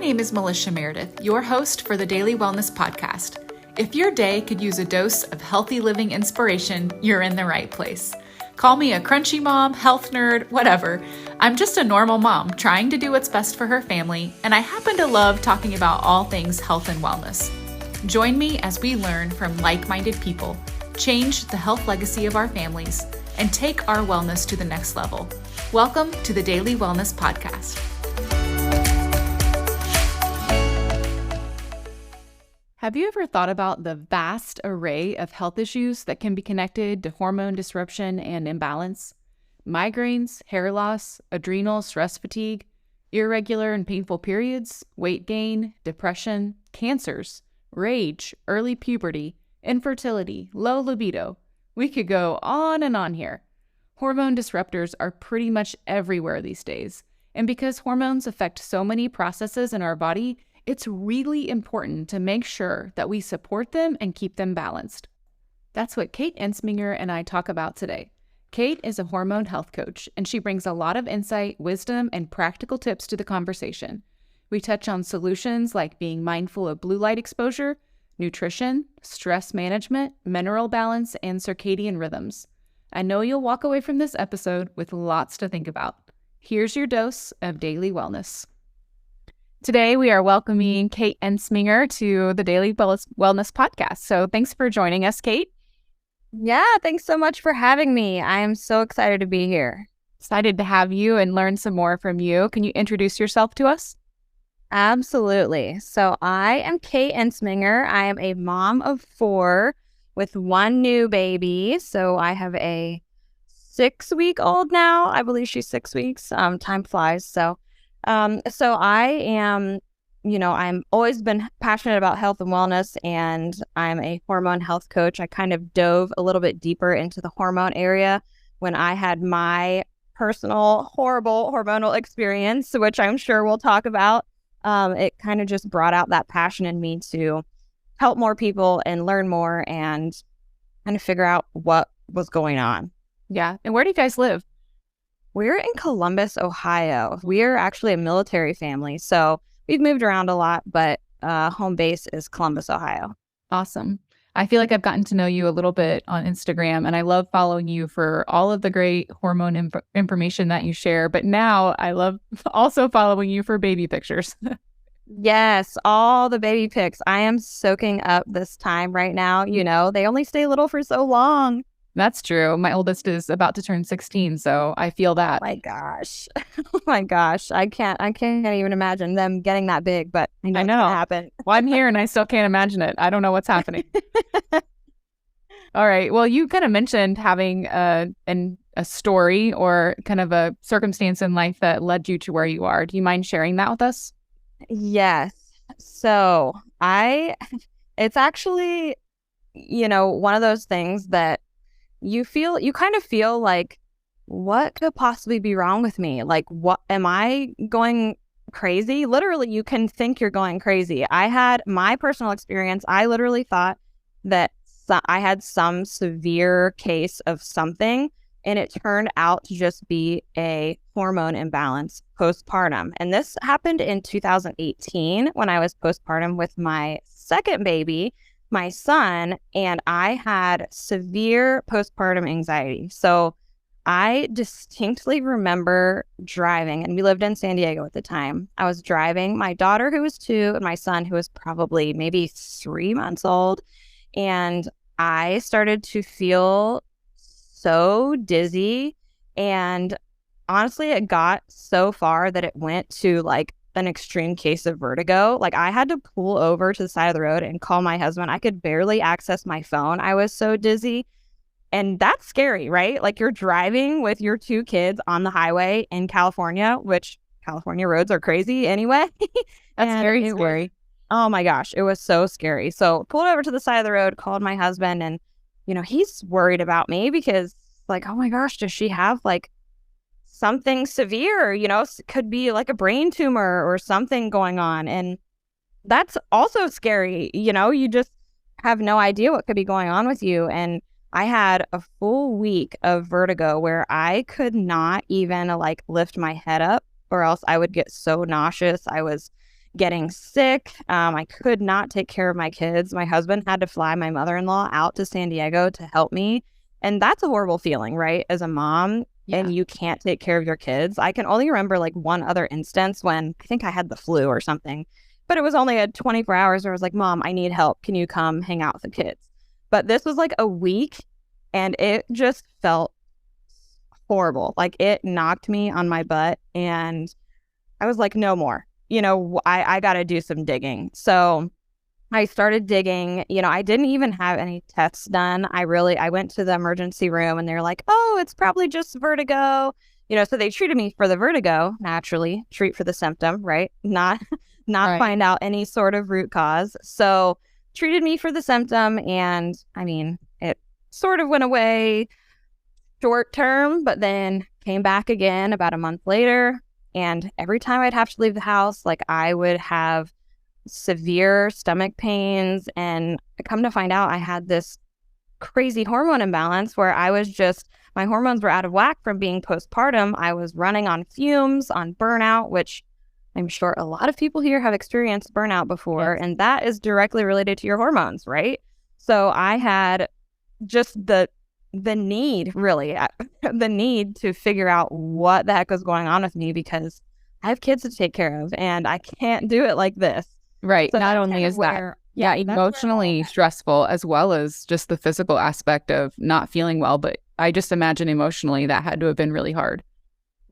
name is Melissa Meredith, your host for the Daily Wellness Podcast. If your day could use a dose of healthy living inspiration, you're in the right place. Call me a crunchy mom, health nerd, whatever. I'm just a normal mom trying to do what's best for her family, and I happen to love talking about all things health and wellness. Join me as we learn from like-minded people, change the health legacy of our families, and take our wellness to the next level. Welcome to the Daily Wellness Podcast. Have you ever thought about the vast array of health issues that can be connected to hormone disruption and imbalance? Migraines, hair loss, adrenal stress fatigue, irregular and painful periods, weight gain, depression, cancers, rage, early puberty, infertility, low libido. We could go on and on here. Hormone disruptors are pretty much everywhere these days. And because hormones affect so many processes in our body, it's really important to make sure that we support them and keep them balanced. That's what Kait Entsminger and I talk about today. Kait is a hormone health coach, and she brings a lot of insight, wisdom, and practical tips to the conversation. We touch on solutions like being mindful of blue light exposure, nutrition, stress management, mineral balance, and circadian rhythms. I know you'll walk away from this episode with lots to think about. Here's your dose of daily wellness. Today, we are welcoming Kait Entsminger to the Daily Wellness Podcast. So thanks for joining us, Kait. Yeah, thanks so much for having me. I am so excited to be here. Excited to have you and learn some more from you. Can you introduce yourself to us? Absolutely. So I am Kait Entsminger. I am a mom of 4 with 1 new baby. So I have a 6-week-old now. I believe she's 6 weeks. Time flies. So I am, I'm always been passionate about health and wellness, and I'm a hormone health coach. I kind of dove a little bit deeper into the hormone area when I had my personal horrible hormonal experience, which I'm sure we'll talk about. It kind of just brought out that passion in me to help more people and learn more and kind of figure out what was going on. Yeah. And where do you guys live? We're in Columbus, Ohio. We're actually a military family, so we've moved around a lot, but home base is Columbus, Ohio. Awesome. I feel like I've gotten to know you a little bit on Instagram, and I love following you for all of the great hormone information that you share. But now I love also following you for baby pictures. Yes, all the baby pics. I am soaking up this time right now. They only stay little for so long. That's true. My oldest is about to turn 16, so I feel that. My gosh. Oh my gosh. I can't even imagine them getting that big, but I know. It's gonna happen. Well, I'm here and I still can't imagine it. I don't know what's happening. All right. Well, you kind of mentioned having a story or kind of a circumstance in life that led you to where you are. Do you mind sharing that with us? Yes. So it's actually, one of those things that you kind of feel like, what could possibly be wrong with me? Like, what am I going crazy? Literally, you can think you're going crazy. I had my personal experience. I literally thought that I had some severe case of something, and it turned out to just be a hormone imbalance postpartum. And this happened in 2018 when I was postpartum with my second baby, my son, and I had severe postpartum anxiety. So I distinctly remember driving, and we lived in San Diego at the time. I was driving my daughter, who was 2, and my son, who was probably maybe 3 months old. And I started to feel so dizzy. And honestly, it got so far that it went to like an extreme case of vertigo. Like, I had to pull over to the side of the road and call my husband. I could barely access my phone. I was so dizzy. And that's scary, right? Like, you're driving with your 2 kids on the highway in California, which California roads are crazy anyway. That's very scary. Oh my gosh, it was so scary. So pulled over to the side of the road, called my husband, and, he's worried about me because, like, oh my gosh, does she have like something severe, could be like a brain tumor or something going on. And that's also scary. You just have no idea what could be going on with you. And I had a full week of vertigo where I could not even like lift my head up, or else I would get so nauseous. I was getting sick. I could not take care of my kids. My husband had to fly my mother-in-law out to San Diego to help me. And that's a horrible feeling, right? As a mom, and you can't take care of your kids. I can only remember like one other instance when I think I had the flu or something, but it was only a 24 hours where I was like, Mom, I need help. Can you come hang out with the kids? But this was like a week and it just felt horrible. Like it knocked me on my butt and I was like, no more. I got to do some digging. So I started digging. I didn't even have any tests done. I went to the emergency room and they're like, oh, it's probably just vertigo. So they treated me for the vertigo, naturally, treat for the symptom, right? Not Right. find out any sort of root cause. So treated me for the symptom. And I mean, it sort of went away short term, but then came back again about a month later. And every time I'd have to leave the house, like I would have severe stomach pains. And come to find out, I had this crazy hormone imbalance where my hormones were out of whack from being postpartum. I was running on fumes, on burnout, which I'm sure a lot of people here have experienced burnout before. Yes. And that is directly related to your hormones, right? So I had just the need to figure out what the heck was going on with me because I have kids to take care of and I can't do it like this. Right. So not only is that emotionally stressful as well as just the physical aspect of not feeling well, but I just imagine emotionally that had to have been really hard.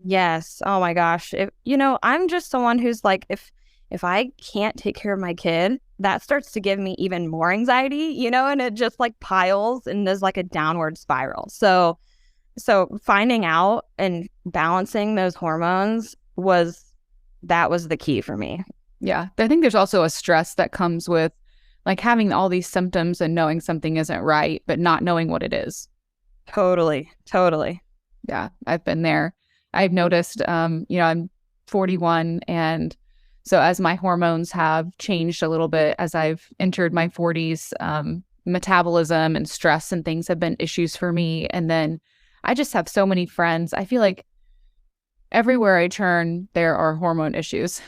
Yes. Oh my gosh. I'm just someone who's like, if I can't take care of my kid, that starts to give me even more anxiety, and it just like piles and there's like a downward spiral. So finding out and balancing those hormones was the key for me. Yeah. I think there's also a stress that comes with like having all these symptoms and knowing something isn't right, but not knowing what it is. Totally. Yeah. I've been there. I've noticed, I'm 41. And so as my hormones have changed a little bit, as I've entered my 40s, metabolism and stress and things have been issues for me. And then I just have so many friends. I feel like everywhere I turn, there are hormone issues.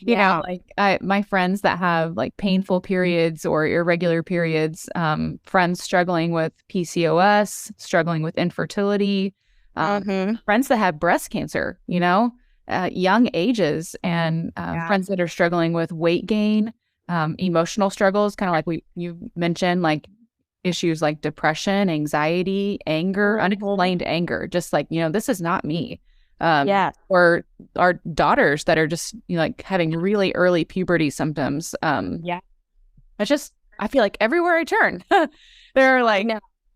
My friends that have like painful periods or irregular periods, friends struggling with PCOS, struggling with infertility, friends that have breast cancer, young ages, and friends that are struggling with weight gain, emotional struggles, kind of like you mentioned, like issues like depression, anxiety, anger, unexplained anger, just like, this is not me. Or our daughters that are just like having really early puberty symptoms. I feel like everywhere I turn, there are like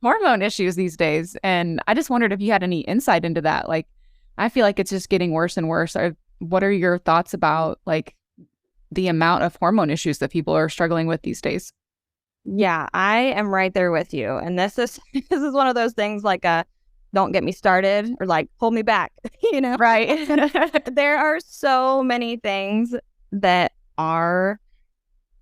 hormone issues these days. And I just wondered if you had any insight into that. Like, I feel like it's just getting worse and worse. What are your thoughts about like the amount of hormone issues that people are struggling with these days? Yeah, I am right there with you. And this is one of those things like don't get me started or like hold me back, Right. There are so many things that our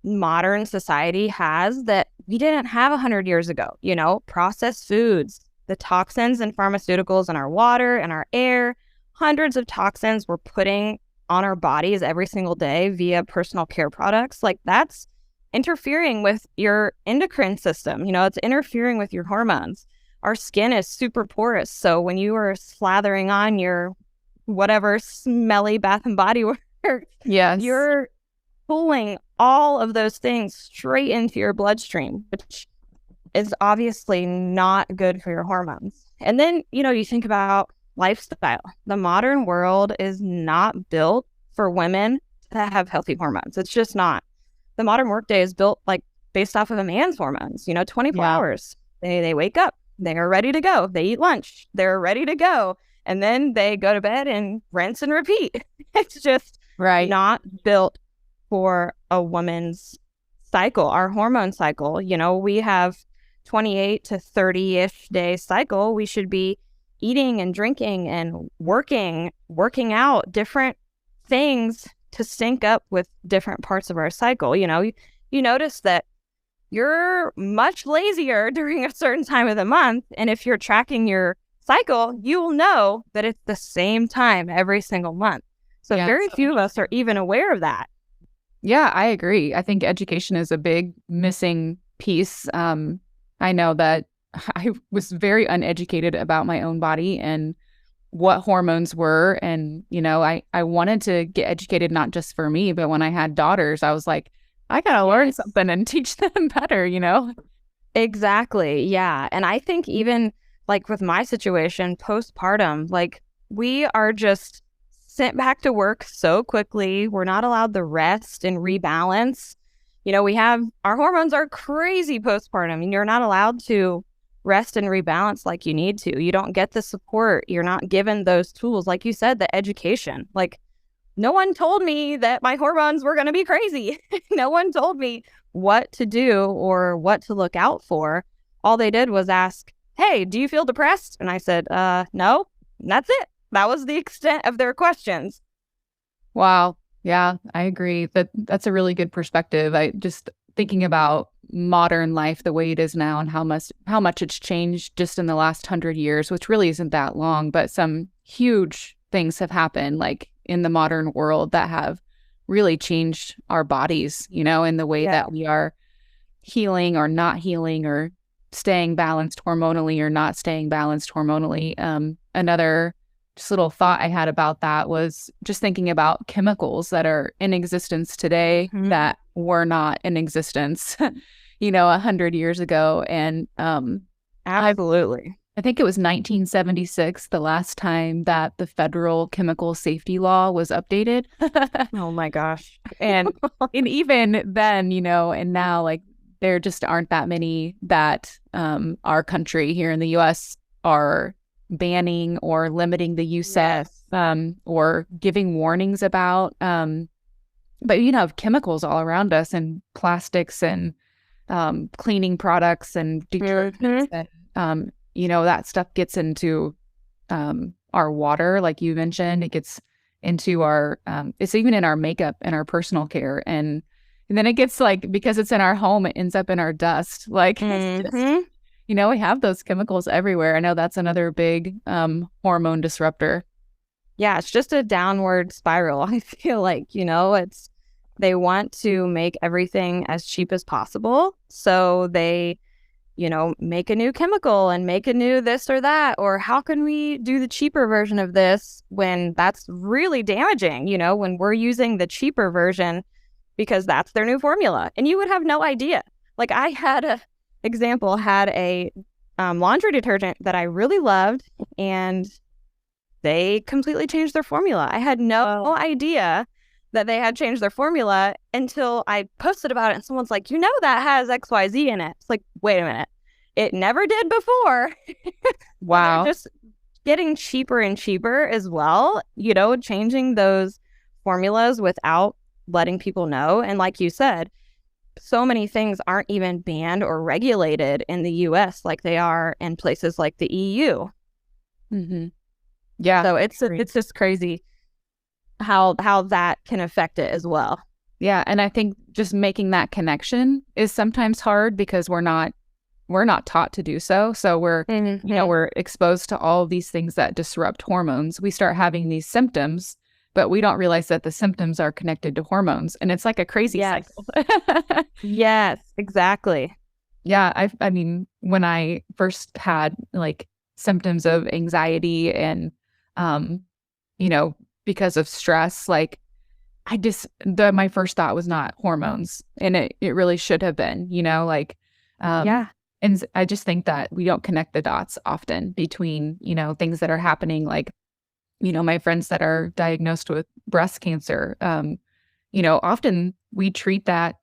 modern society has that we didn't have 100 years ago, processed foods, the toxins and pharmaceuticals in our water and our air, hundreds of toxins we're putting on our bodies every single day via personal care products. Like that's interfering with your endocrine system. It's interfering with your hormones. Our skin is super porous. So when you are slathering on your whatever smelly Bath and Body Works, you're pulling all of those things straight into your bloodstream, which is obviously not good for your hormones. And then, you think about lifestyle. The modern world is not built for women to have healthy hormones. It's just not. The modern workday is built like based off of a man's hormones, 24 hours. They wake up. They are ready to go. They eat lunch. They're ready to go. And then they go to bed and rinse and repeat. It's just not built for a woman's cycle, our hormone cycle. We have 28 to 30-ish day cycle. We should be eating and drinking and working out, different things to sync up with different parts of our cycle. You notice that you're much lazier during a certain time of the month. And if you're tracking your cycle, you will know that it's the same time every single month. So very few of us are even aware of that. Yeah, I agree. I think education is a big missing piece. I know that I was very uneducated about my own body and what hormones were. And, I wanted to get educated not just for me, but when I had daughters, I was like, I got to learn something and teach them better. Exactly. Yeah. And I think even like with my situation, postpartum, like we are just sent back to work so quickly. We're not allowed the rest and rebalance. We have our hormones are crazy postpartum, and you're not allowed to rest and rebalance like you need to. You don't get the support. You're not given those tools. Like you said, the education. Like no one told me that my hormones were going to be crazy. No one told me what to do or what to look out for. All they did was ask, hey, do you feel depressed? And I said, no. And that's it. That was the extent of their questions. Wow. Yeah, I agree. That's a really good perspective. I just thinking about modern life the way it is now and how much it's changed just in the last 100 years, which really isn't that long, but some huge things have happened like in the modern world that have really changed our bodies, in the way that we are healing or not healing or staying balanced hormonally or not staying balanced hormonally. Another just little thought I had about that was just thinking about chemicals that are in existence today that were not in existence, 100 years ago. And absolutely. I think it was 1976, the last time that the federal chemical safety law was updated. Oh my gosh. And even then, and now like there just aren't that many that our country here in the US are banning or limiting the use of or giving warnings about. But chemicals all around us and plastics and cleaning products and detergents and that stuff gets into our water, like you mentioned. It gets into our it's even in our makeup and our personal care, and then it gets like, because it's in our home, it ends up in our dust. Like it's just, we have those chemicals everywhere. I know that's another big hormone disruptor. Yeah, it's just a downward spiral. I feel like, they want to make everything as cheap as possible. So they, make a new chemical and make a new this or that, or how can we do the cheaper version of this when that's really damaging, when we're using the cheaper version because that's their new formula. And you would have no idea. Like I had a laundry detergent that I really loved, and they completely changed their formula. I had no idea that they had changed their formula until I posted about it, and someone's like, that has XYZ in it. It's like, wait a minute. It never did before. Wow. They're just getting cheaper and cheaper as well, changing those formulas without letting people know. And like you said, so many things aren't even banned or regulated in the US like they are in places like the EU. Mm-hmm. Yeah. So it's just crazy how that can affect it as well. Yeah. And I think just making that connection is sometimes hard because we're not taught to do so. So we're, we're exposed to all of these things that disrupt hormones. We start having these symptoms, but we don't realize that the symptoms are connected to hormones. And it's like a crazy cycle. Yes, exactly. Yeah. I mean, when I first had like symptoms of anxiety and, because of stress, like my first thought was not hormones, and it really should have been, and I just think that we don't connect the dots often between, things that are happening, like, my friends that are diagnosed with breast cancer, often we treat that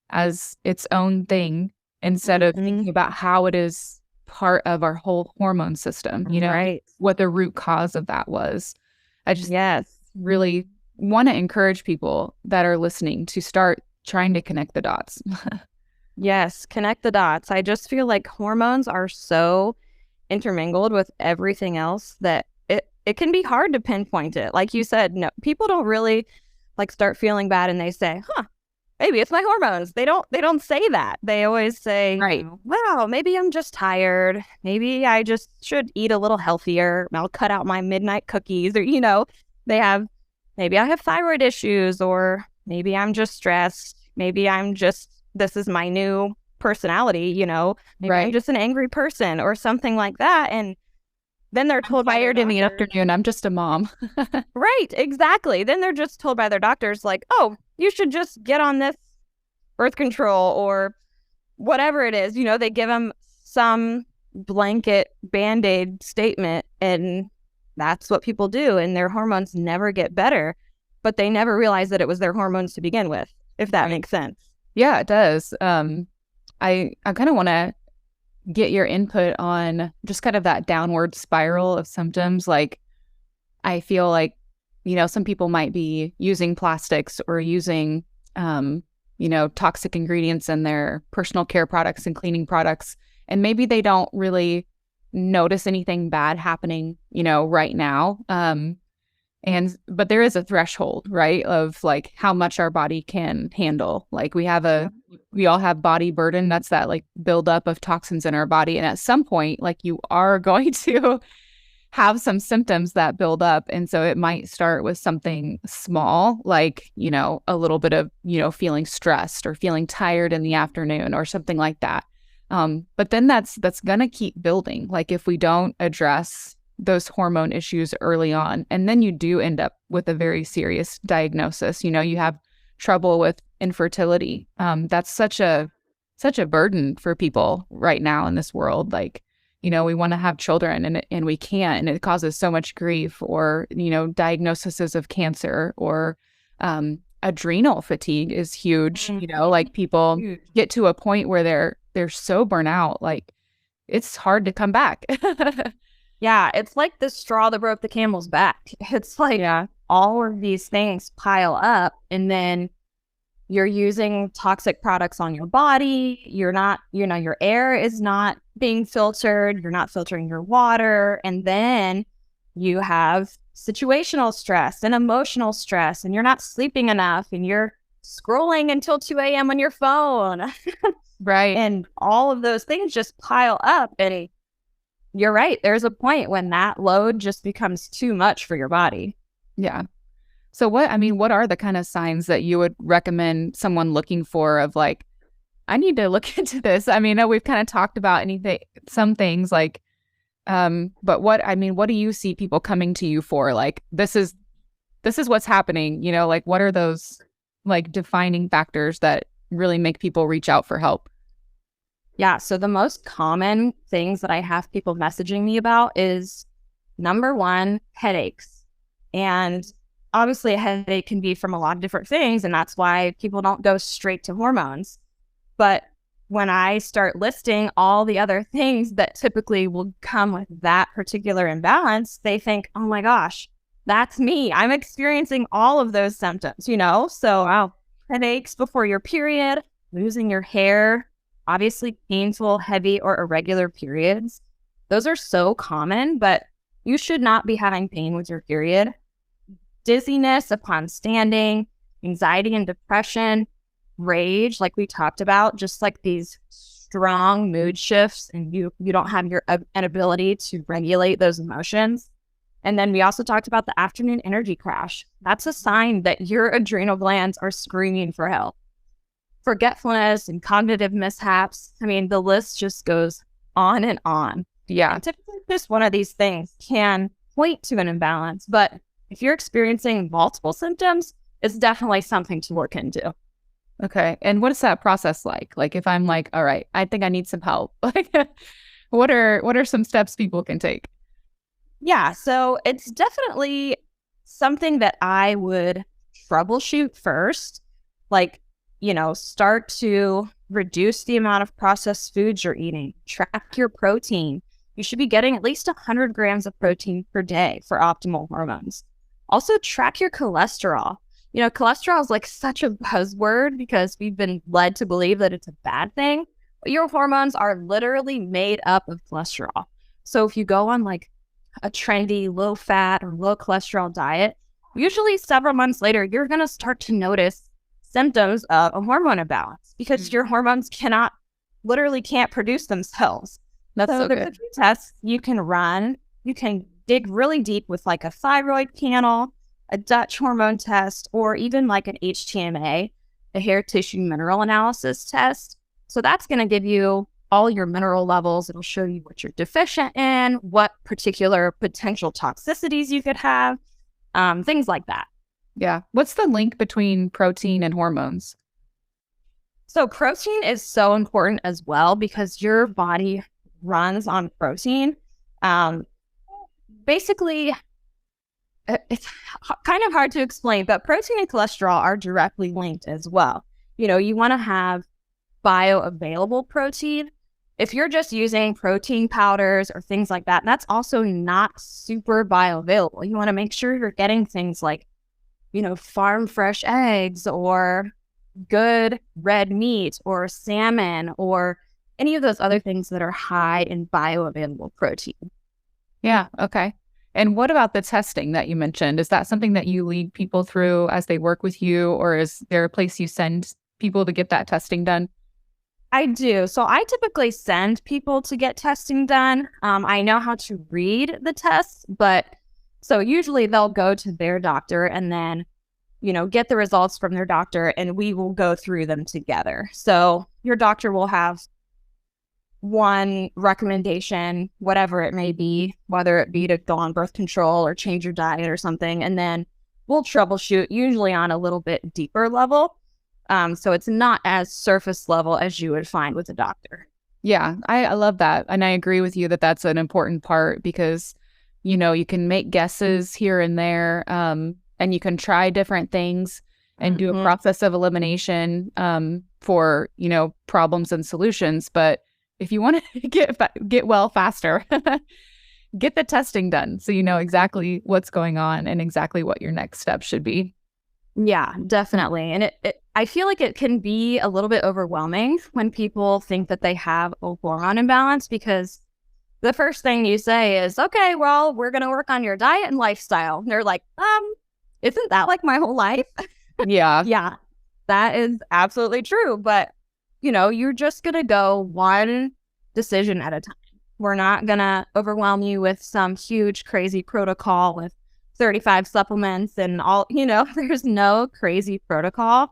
as its own thing instead of thinking about how it is part of our whole hormone system, right. What the root cause of that was. I just really want to encourage people that are listening to start trying to connect the dots. Yes, connect the dots. I just feel like hormones are so intermingled with everything else that it can be hard to pinpoint it. Like you said, no, people don't really like start feeling bad and they say, maybe it's my hormones. They don't say that. They always say, right, well, maybe I'm just tired. Maybe I just should eat a little healthier. I'll cut out my midnight cookies, or maybe I have thyroid issues, or maybe I'm just stressed. Maybe this is my new personality, maybe I'm just an angry person or something like that. And then they're told by their tired in the doctors, afternoon. I'm just a mom. right, exactly. Then they're just told by their doctors, like, oh, you should just get on this birth control or whatever it is. They give them some blanket Band-Aid statement, and that's what people do. And their hormones never get better, but they never realize that it was their hormones to begin with, if that makes sense. Yeah, it does. I kind of want to get your input on just kind of that downward spiral of symptoms. Like, I feel like, some people might be using plastics or using, toxic ingredients in their personal care products and cleaning products. And maybe they don't really notice anything bad happening, right now. But there is a threshold, right, of like how much our body can handle. Like we all have body burden. That's that like buildup of toxins in our body. And at some point, like you are going to have some symptoms that build up. And so it might start with something small, like, a little bit of, feeling stressed or feeling tired in the afternoon or something like that. But then that's going to keep building. Like if we don't address those hormone issues early on, and then you do end up with a very serious diagnosis. You have trouble with infertility. That's such a burden for people right now in this world. Like, we want to have children and we can't, and it causes so much grief, or, diagnoses of cancer, or adrenal fatigue is huge. Like people get to a point where they're so burnt out, like it's hard to come back. Yeah, it's like the straw that broke the camel's back. It's like all of these things pile up, and then you're using toxic products on your body. You're not, your air is not being filtered. You're not filtering your water. And then you have situational stress and emotional stress, and you're not sleeping enough, and you're scrolling until 2 a.m. on your phone. Right. And all of those things just pile up, and you're right. There's a point when that load just becomes too much for your body. Yeah. So what are the kind of signs that you would recommend someone looking for of like, I need to look into this? I know we've kind of talked about some things like, but what do you see people coming to you for? Like, this is what's happening, like what are those like defining factors that really make people reach out for help? Yeah. So the most common things that I have people messaging me about is, number one, headaches. And obviously a headache can be from a lot of different things, and that's why people don't go straight to hormones. But when I start listing all the other things that typically will come with that particular imbalance, they think, oh my gosh, that's me. I'm experiencing all of those symptoms, So headaches before your period, losing your hair, obviously painful, heavy, or irregular periods. Those are so common, but you should not be having pain with your period. Dizziness upon standing, anxiety and depression, rage, like we talked about, just like these strong mood shifts, and you don't have an ability to regulate those emotions. And then we also talked about the afternoon energy crash. That's a sign that your adrenal glands are screaming for help. Forgetfulness and cognitive mishaps. The list just goes on and on. Yeah. And typically just one of these things can point to an imbalance, but if you're experiencing multiple symptoms, it's definitely something to look into. Okay. And what is that process like? Like if I'm like, all right, I think I need some help. Like what are some steps people can take? Yeah. So it's definitely something that I would troubleshoot first. Like, start to reduce the amount of processed foods you're eating. Track your protein. You should be getting at least 100 grams of protein per day for optimal hormones. Also, track your cholesterol. Cholesterol is like such a buzzword because we've been led to believe that it's a bad thing. But your hormones are literally made up of cholesterol. So if you go on like a trendy low fat or low cholesterol diet, usually several months later, you're going to start to notice symptoms of a hormone imbalance because your hormones can't produce themselves. That's so there's good. a few tests you can run. You can dig really deep with like a thyroid panel, a Dutch hormone test, or even like an HTMA, a hair tissue mineral analysis test. So that's going to give you all your mineral levels. It'll show you what you're deficient in, what particular potential toxicities you could have, things like that. Yeah. What's the link between protein and hormones? So protein is so important as well because your body runs on protein. Basically, it's kind of hard to explain, but protein and cholesterol are directly linked as well. You want to have bioavailable protein. If you're just using protein powders or things like that, that's also not super bioavailable. You want to make sure you're getting things like, farm fresh eggs or good red meat or salmon or any of those other things that are high in bioavailable protein. Yeah. Okay. And what about the testing that you mentioned? Is that something that you lead people through as they work with you, or is there a place you send people to get that testing done? I do. So I typically send people to get testing done. I know how to read the tests, but so usually they'll go to their doctor and then, get the results from their doctor, and we will go through them together. So your doctor will have one recommendation, whatever it may be, whether it be to go on birth control or change your diet or something. And then we'll troubleshoot usually on a little bit deeper level. So it's not as surface level as you would find with a doctor. Yeah, I love that. And I agree with you that that's an important part because, you can make guesses here and there, and you can try different things and do a process of elimination for, problems and solutions. But if you want to get well faster, get the testing done so you know exactly what's going on and exactly what your next step should be. Yeah, definitely. And I feel like it can be a little bit overwhelming when people think that they have a hormone imbalance, because the first thing you say is, okay, well, we're going to work on your diet and lifestyle. And they're like, isn't that like my whole life? Yeah. Yeah, that is absolutely true. But, you're just going to go one decision at a time. We're not going to overwhelm you with some huge, crazy protocol with 35 supplements and all, there's no crazy protocol.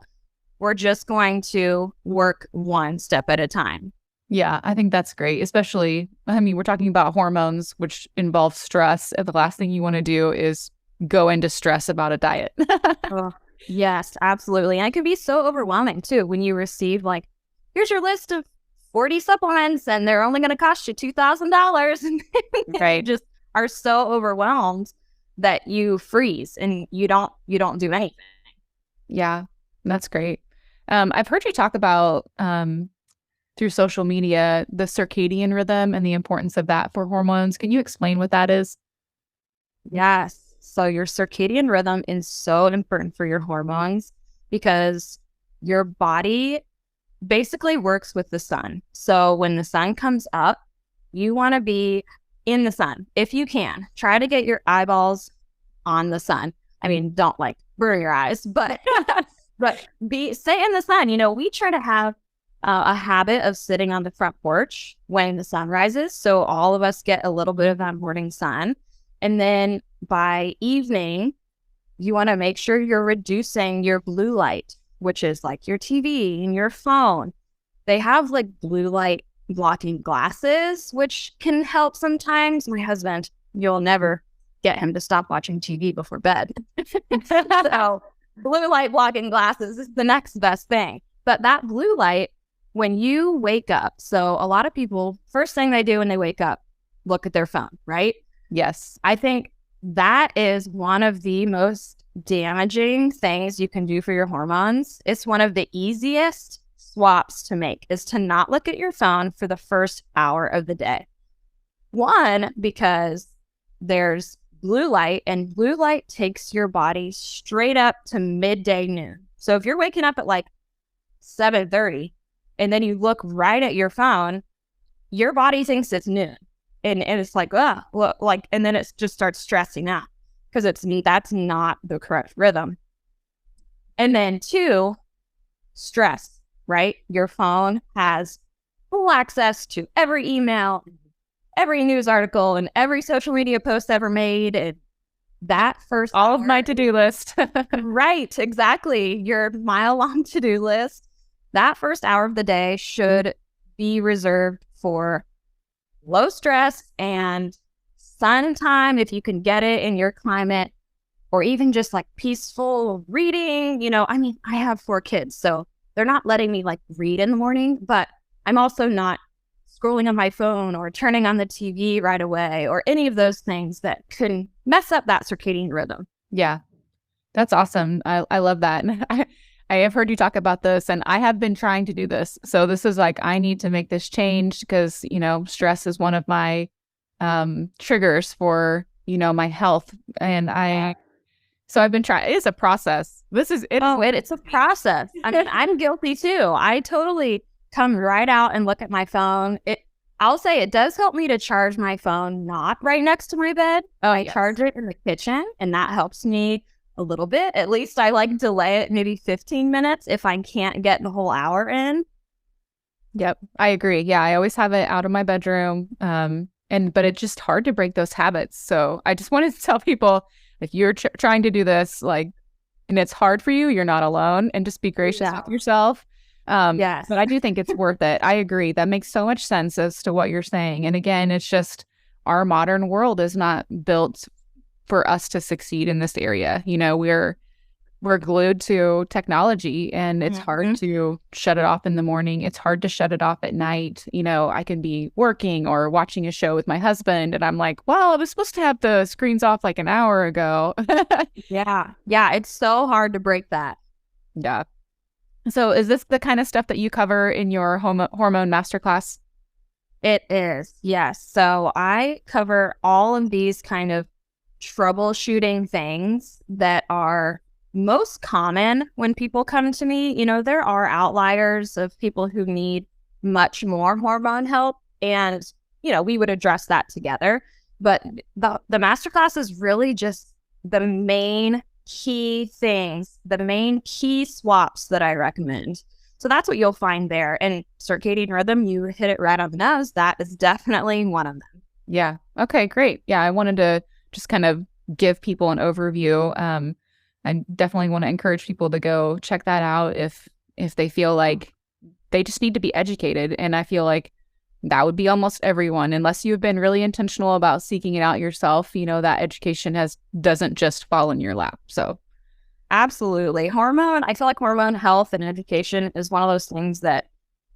We're just going to work one step at a time. Yeah, I think that's great. Especially, we're talking about hormones, which involve stress. And the last thing you want to do is go into stress about a diet. Oh, yes, absolutely. And it can be so overwhelming too when you receive like, here's your list of 40 supplements and they're only going to cost you $2,000. And right. Just are so overwhelmed that you freeze and you don't do anything. Yeah, that's great. I've heard you talk about through social media the circadian rhythm and the importance of that for hormones. Can you explain what that is? Yes. So your circadian rhythm is so important for your hormones because your body basically works with the sun. So when the sun comes up, you want to be in the sun if you can. Try to get your eyeballs on the sun. Don't like burn your eyes, but stay in the sun. We try to have a habit of sitting on the front porch when the sun rises, so all of us get a little bit of that morning sun. And then by evening, you want to make sure you're reducing your blue light, which is like your TV and your phone. They have like blue light blocking glasses, which can help sometimes. My husband, you'll never get him to stop watching TV before bed. So blue light blocking glasses is the next best thing. But that blue light, when you wake up, so a lot of people, first thing they do when they wake up, look at their phone, right? Yes. I think that is one of the most damaging things you can do for your hormones. It's one of the easiest swaps to make, is to not look at your phone for the first hour of the day. One, because there's blue light, and blue light takes your body straight up to midday noon. So if you're waking up at like 7:30 and then you look right at your phone, your body thinks it's noon. And it's like, and then it just starts stressing out because that's not the correct rhythm. And then two, stress, right? Your phone has full access to every email, every news article, and every social media post ever made. And that first All of my to-do list. Right, exactly. Your mile-long to-do list. That first hour of the day should be reserved for low stress and sun time if you can get it in your climate, or even just like peaceful reading. I mean, I have 4 kids, so they're not letting me like read in the morning, but I'm also not scrolling on my phone or turning on the TV right away or any of those things that can mess up that circadian rhythm. Yeah, that's awesome. I love that. I have heard you talk about this, and I have been trying to do this. So this is like, I need to make this change because, stress is one of my triggers for, my health. And so I've been trying. It is a process. It's a process. I mean, I'm guilty too. I totally come right out and look at my phone. I'll say it does help me to charge my phone not right next to my bed. I charge it in the kitchen, and that helps me a little bit. At least I like delay it maybe 15 minutes if I can't get the whole hour in. Yep, I agree. Yeah, I always have it out of my bedroom. But it's just hard to break those habits. So I just wanted to tell people, if you're trying to do this, like, and it's hard for you, you're not alone, and just be gracious with yourself. Yes. But I do think it's worth it. I agree. That makes so much sense as to what you're saying. And again, it's just our modern world is not built for us to succeed in this area. We're glued to technology, and it's hard to shut it off in the morning. It's hard to shut it off at night. I can be working or watching a show with my husband, and I'm like, well, I was supposed to have the screens off like an hour ago. Yeah. It's so hard to break that. Yeah. So is this the kind of stuff that you cover in your hormone masterclass? It is. Yes. So I cover all of these kind of troubleshooting things that are most common when people come to me. There are outliers of people who need much more hormone help, and we would address that together. But the masterclass is really just the main key things, the main key swaps that I recommend. So that's what you'll find there. And circadian rhythm, you hit it right on the nose. That is definitely one of them. Yeah. Okay, great. Yeah, I wanted to just kind of give people an overview. I definitely want to encourage people to go check that out if they feel like they just need to be educated. And I feel like that would be almost everyone, unless you've been really intentional about seeking it out yourself. That education doesn't just fall in your lap. So absolutely. I feel like hormone health and education is one of those things that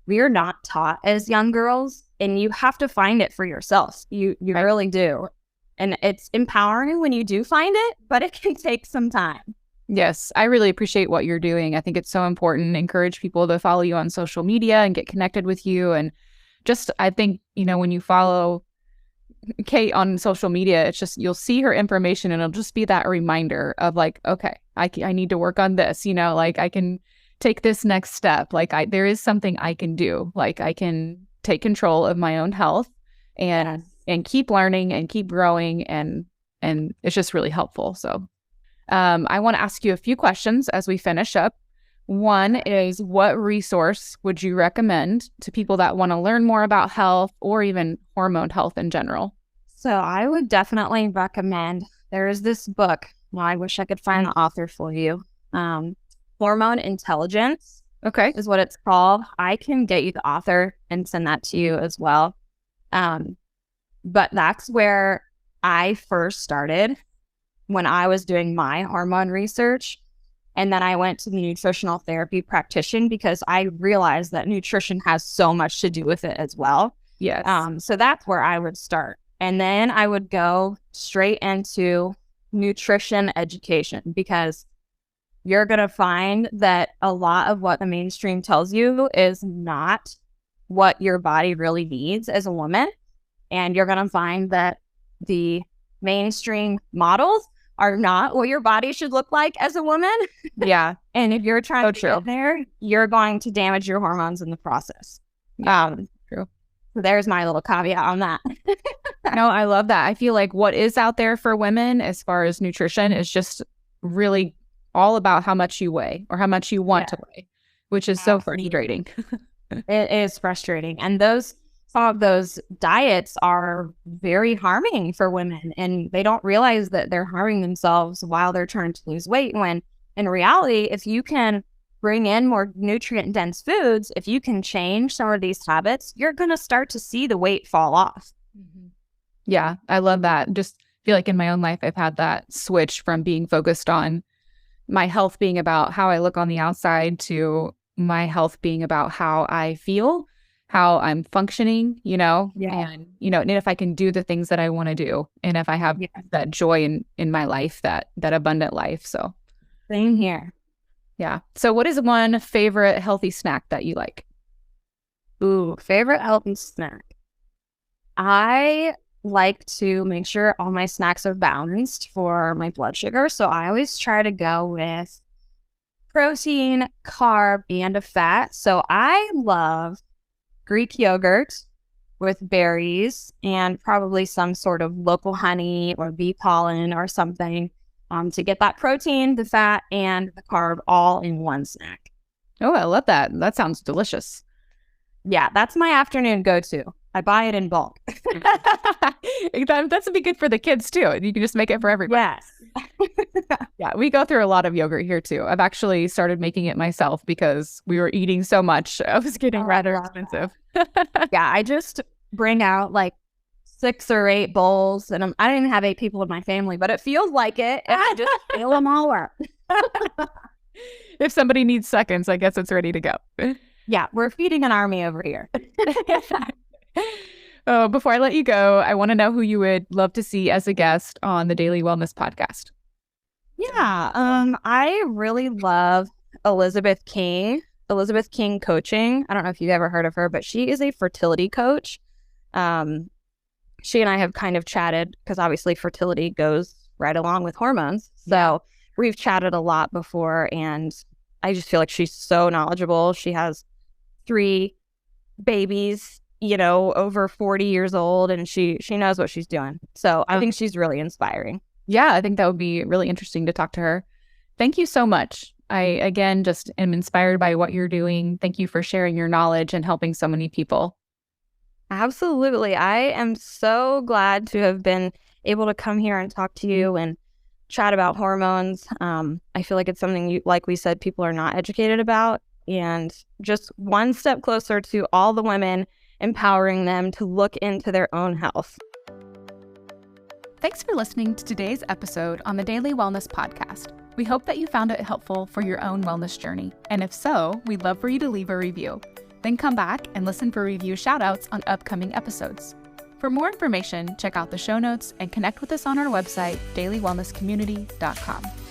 we are not taught as young girls, and you have to find it for yourself. You really do. And it's empowering when you do find it, but it can take some time. Yes, I really appreciate what you're doing. I think it's so important. Encourage people to follow you on social media and get connected with you. And just, I think, when you follow Kait on social media, it's just, you'll see her information, and it'll just be that reminder of like, okay, I need to work on this, like I can take this next step. Like there is something I can do. Like I can take control of my own health and keep learning and keep growing. And it's just really helpful. So I want to ask you a few questions as we finish up. One is, what resource would you recommend to people that want to learn more about health or even hormone health in general? So I would definitely recommend, there is this book. Well, I wish I could find the author for you. Hormone Intelligence. Okay. Is what it's called. I can get you the author and send that to you as well. But that's where I first started when I was doing my hormone research. And then I went to the nutritional therapy practitioner because I realized that nutrition has so much to do with it as well. Yes. So that's where I would start. And then I would go straight into nutrition education, because you're going to find that a lot of what the mainstream tells you is not what your body really needs as a woman. And you're going to find that the mainstream models are not what your body should look like as a woman. Yeah. And if you're trying to get there, you're going to damage your hormones in the process. True. So there's my little caveat on that. No, I love that. I feel like what is out there for women as far as nutrition is just really all about how much you weigh or how much you want to weigh, which is so frustrating. It is frustrating. And those some of those diets are very harming for women, and they don't realize that they're harming themselves while they're trying to lose weight. When in reality, if you can bring in more nutrient dense foods, if you can change some of these habits, you're going to start to see the weight fall off. Yeah, I love that. Just feel like in my own life, I've had that switch from being focused on my health being about how I look on the outside to my health being about how I feel, how I'm functioning, and, and if I can do the things that I want to do, and if I have that joy in my life, that abundant life. So same here. Yeah. So what is one favorite healthy snack that you like? Ooh, favorite healthy snack. I like to make sure all my snacks are balanced for my blood sugar. So I always try to go with protein, carb, and a fat. So I love Greek yogurt with berries and probably some sort of local honey or bee pollen or something to get that protein, the fat, and the carb all in one snack. Oh, I love that. That sounds delicious. Yeah, that's my afternoon go-to. I buy it in bulk. That's be good for the kids too. You can just make it for everybody. Yes. Yeah, we go through a lot of yogurt here too. I've actually started making it myself because we were eating so much. I was getting rather expensive. Yeah, I just bring out like 6 or 8 bowls, and I don't even have 8 people in my family, but it feels like it. And I just fill them all up. If somebody needs seconds, I guess it's ready to go. Yeah, we're feeding an army over here. Oh, before I let you go, I want to know who you would love to see as a guest on the Daily Wellness Podcast. Yeah, I really love Elizabeth King Coaching. I don't know if you've ever heard of her, but she is a fertility coach. She and I have kind of chatted because obviously fertility goes right along with hormones. So we've chatted a lot before, and I just feel like she's so knowledgeable. She has 3 babies, over 40 years old, and she knows what she's doing. So I think she's really inspiring. Yeah, I think that would be really interesting to talk to her. Thank you so much. I, again, just am inspired by what you're doing. Thank you for sharing your knowledge and helping so many people. Absolutely. I am so glad to have been able to come here and talk to you and chat about hormones. I feel like it's something, like we said, people are not educated about, and just one step closer to all the women, empowering them to look into their own health. Thanks for listening to today's episode on the Daily Wellness Podcast. We hope that you found it helpful for your own wellness journey. And if so, we'd love for you to leave a review. Then come back and listen for review shoutouts on upcoming episodes. For more information, check out the show notes and connect with us on our website, dailywellnesscommunity.com.